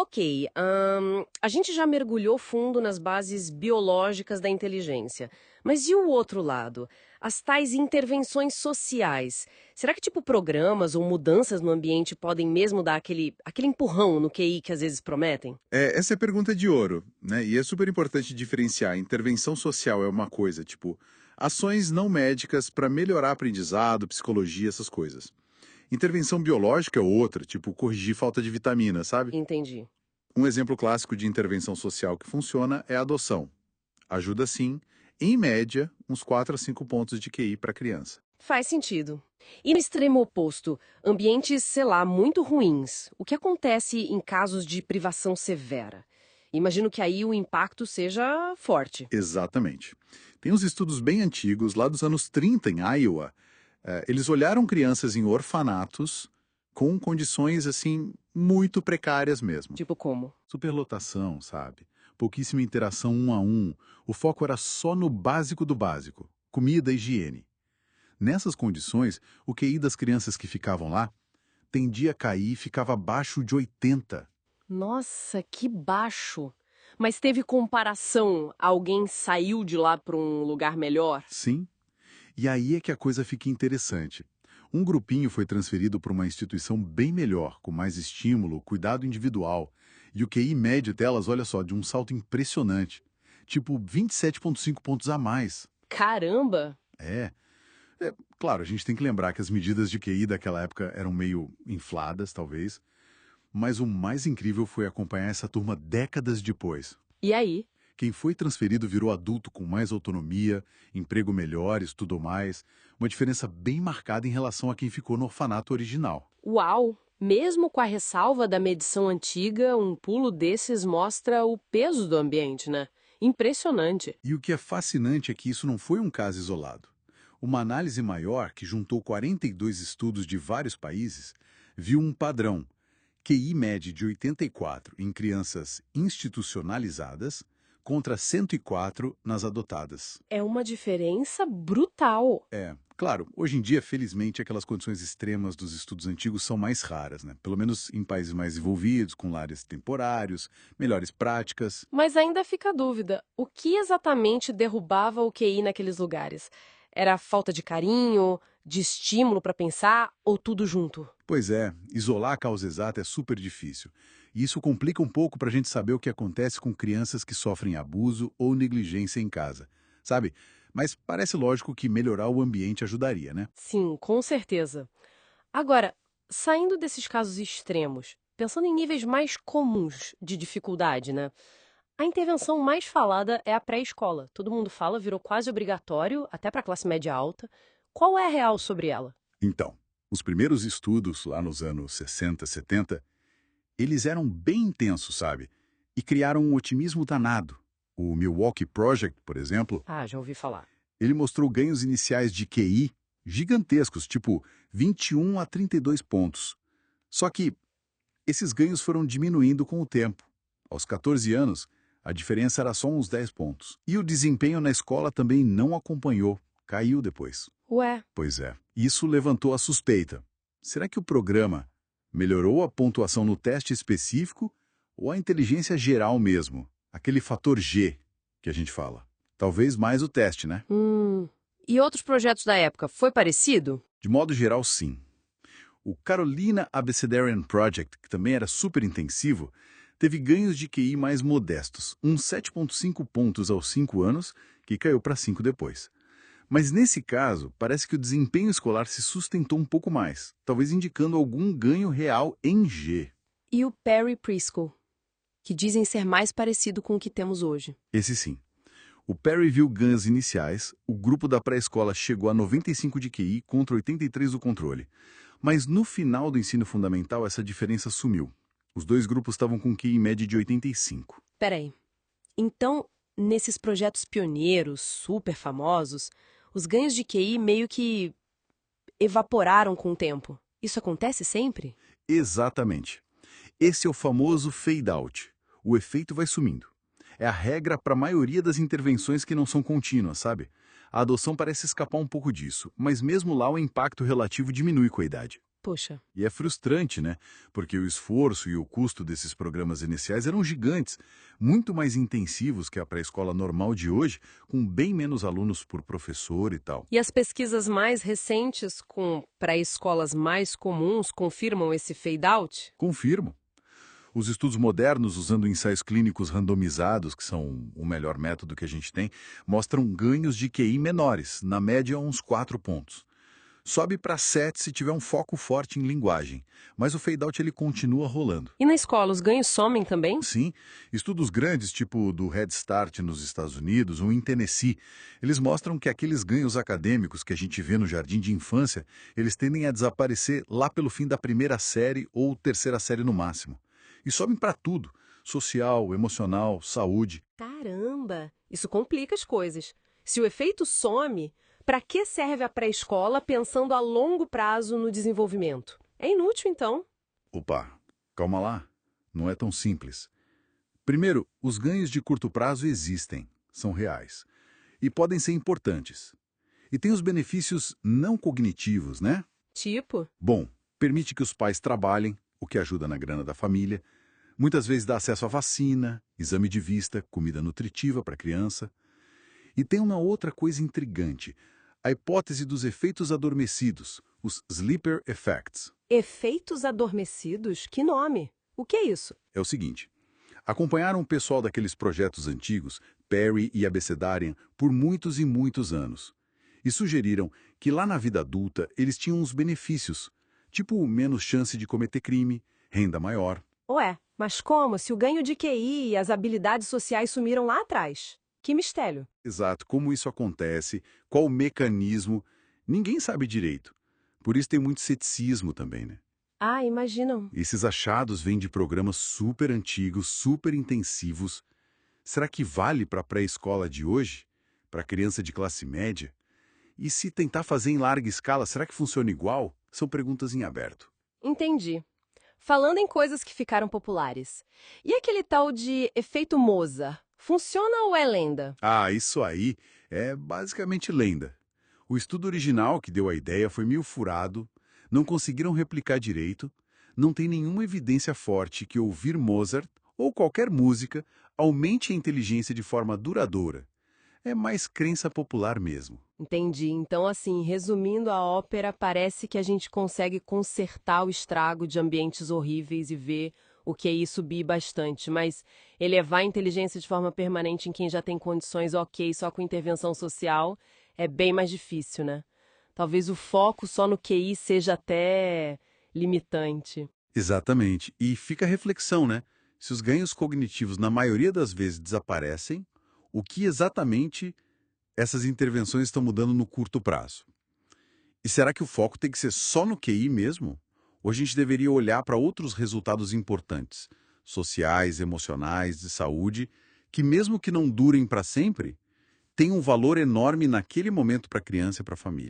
Ok, a gente já mergulhou fundo nas bases biológicas da inteligência. Mas e o outro lado? As tais intervenções sociais. Será que, tipo, programas ou mudanças no ambiente podem mesmo dar aquele empurrão no QI que às vezes prometem? Essa é a pergunta de ouro, né? E é super importante diferenciar. Intervenção social é uma coisa, tipo, ações não médicas para melhorar aprendizado, psicologia, essas coisas. Intervenção biológica é outra, tipo, corrigir falta de vitamina, sabe? Entendi. Um exemplo clássico de intervenção social que funciona é a adoção. Ajuda sim, em média, uns 4 a 5 pontos de QI para criança. Faz sentido. E no extremo oposto, ambientes, sei lá, muito ruins. O que acontece em casos de privação severa? Imagino que aí o impacto seja forte. Exatamente. Tem uns estudos bem antigos, lá dos anos 30 em Iowa. Eles olharam crianças em orfanatos com condições, assim, muito precárias mesmo. Tipo como? Superlotação, sabe? Pouquíssima interação um a um. O foco era só no básico do básico: comida e higiene. Nessas condições, o QI das crianças que ficavam lá tendia a cair e ficava abaixo de 80. Nossa, que baixo. Mas teve comparação? Alguém saiu de lá para um lugar melhor? Sim. E aí é que a coisa fica interessante. Um grupinho foi transferido para uma instituição bem melhor, com mais estímulo, cuidado individual. E o QI médio delas, olha só, de um salto impressionante. Tipo 27,5 pontos a mais. Caramba! É. Claro, a gente tem que lembrar que as medidas de QI daquela época eram meio infladas, talvez. Mas o mais incrível foi acompanhar essa turma décadas depois. E aí? Quem foi transferido virou adulto com mais autonomia, emprego melhor, estudou mais, uma diferença bem marcada em relação a quem ficou no orfanato original. Uau! Mesmo com a ressalva da medição antiga, um pulo desses mostra o peso do ambiente, né? Impressionante. E o que é fascinante é que isso não foi um caso isolado. Uma análise maior, que juntou 42 estudos de vários países, viu um padrão: QI médio de 84 em crianças institucionalizadas contra 104 nas adotadas. É uma diferença brutal. Claro, hoje em dia, felizmente, aquelas condições extremas dos estudos antigos são mais raras, né? Pelo menos em países mais envolvidos, com lares temporários, melhores práticas. Mas ainda fica a dúvida: o que exatamente derrubava o QI naqueles lugares? Era falta de carinho, de estímulo para pensar ou tudo junto? Pois é, isolar a causa exata é super difícil. E isso complica um pouco para a gente saber o que acontece com crianças que sofrem abuso ou negligência em casa. Sabe? Mas parece lógico que melhorar o ambiente ajudaria, né? Sim, com certeza. Agora, saindo desses casos extremos, pensando em níveis mais comuns de dificuldade, né? A intervenção mais falada é a pré-escola. Todo mundo fala, virou quase obrigatório, até para a classe média alta. Qual é a real sobre ela? Então, os primeiros estudos, lá nos anos 60, 70, eles eram bem intensos, sabe? E criaram um otimismo danado. O Milwaukee Project, por exemplo, Ah, já ouvi falar. ele mostrou ganhos iniciais de QI gigantescos, tipo 21 a 32 pontos. Só que esses ganhos foram diminuindo com o tempo. Aos 14 anos, a diferença era só uns 10 pontos. E o desempenho na escola também não acompanhou, caiu depois. Ué, Pois é, isso levantou a suspeita. Será que o programa melhorou a pontuação no teste específico ou a inteligência geral mesmo? Aquele fator G que a gente fala. Talvez mais o teste, né? E outros projetos da época, foi parecido? De modo geral, sim. O Carolina Abecedarian Project, que também era super intensivo, teve ganhos de QI mais modestos, uns 7,5 pontos aos 5 anos, que caiu para 5 depois. Mas nesse caso, parece que o desempenho escolar se sustentou um pouco mais, talvez indicando algum ganho real em G. E o Perry Preschool, que dizem ser mais parecido com o que temos hoje. Esse sim. O Perry viu ganhos iniciais, o grupo da pré-escola chegou a 95 de QI contra 83 do controle. Mas no final do ensino fundamental, essa diferença sumiu. Os dois grupos estavam com QI média de 85. Peraí. Então, nesses projetos pioneiros, super famosos, os ganhos de QI meio que evaporaram com o tempo. Isso acontece sempre? Exatamente. Esse é o famoso fade-out. O efeito vai sumindo. É a regra para a maioria das intervenções que não são contínuas, sabe? A adoção parece escapar um pouco disso, mas mesmo lá o impacto relativo diminui com a idade. Poxa. E é frustrante, né? Porque o esforço e o custo desses programas iniciais eram gigantes, muito mais intensivos que a pré-escola normal de hoje, com bem menos alunos por professor e tal. E as pesquisas mais recentes com pré-escolas mais comuns confirmam esse fade-out? Confirmo. Os estudos modernos, usando ensaios clínicos randomizados, que são o melhor método que a gente tem, mostram ganhos de QI menores, na média uns 4 pontos. Sobe para 7 se tiver um foco forte em linguagem, mas o fade-out ele continua rolando. E na escola, os ganhos somem também? Sim, estudos grandes, tipo o do Head Start nos Estados Unidos ou em Tennessee, eles mostram que aqueles ganhos acadêmicos que a gente vê no jardim de infância, eles tendem a desaparecer lá pelo fim da primeira série ou terceira série no máximo. E sobem para tudo, social, emocional, saúde. Caramba, isso complica as coisas. Se o efeito some, para que serve a pré-escola pensando a longo prazo no desenvolvimento? É inútil, então. Opa, calma lá, não é tão simples. Primeiro, os ganhos de curto prazo existem, são reais, e podem ser importantes. E tem os benefícios não cognitivos, né? Tipo, Bom, permite que os pais trabalhem, o que ajuda na grana da família. Muitas vezes dá acesso à vacina, exame de vista, comida nutritiva para a criança. E tem uma outra coisa intrigante, a hipótese dos efeitos adormecidos, os sleeper effects. efeitos adormecidos? Que nome? O que é isso? É o seguinte, acompanharam o pessoal daqueles projetos antigos, Perry e Abecedarian, por muitos e muitos anos. E sugeriram que lá na vida adulta eles tinham uns benefícios, tipo menos chance de cometer crime, renda maior. Ué, mas como se o ganho de QI e as habilidades sociais sumiram lá atrás? Que mistério. Exato, como isso acontece, qual o mecanismo, ninguém sabe direito. Por isso tem muito ceticismo também, né? Ah, imaginam. Esses achados vêm de programas super antigos, super intensivos. Será que vale para a pré-escola de hoje? Para criança de classe média? E se tentar fazer em larga escala, será que funciona igual? São perguntas em aberto. Entendi. Falando em coisas que ficaram populares. E aquele tal de efeito Mozart? Funciona ou é lenda? Ah, isso aí é basicamente lenda. O estudo original que deu a ideia foi meio furado, não conseguiram replicar direito, não tem nenhuma evidência forte que ouvir Mozart ou qualquer música aumente a inteligência de forma duradoura. É mais crença popular mesmo. Entendi. Então, assim, resumindo a ópera, parece que a gente consegue consertar o estrago de ambientes horríveis e ver o QI subir bastante, mas elevar a inteligência de forma permanente em quem já tem condições ok só com intervenção social é bem mais difícil, né? Talvez o foco só no QI seja até limitante. Exatamente. E fica a reflexão, né? Se os ganhos cognitivos na maioria das vezes desaparecem, o que exatamente essas intervenções estão mudando no curto prazo? E será que o foco tem que ser só no QI mesmo? Ou a gente deveria olhar para outros resultados importantes, sociais, emocionais, de saúde, que mesmo que não durem para sempre, têm um valor enorme naquele momento para a criança e para a família?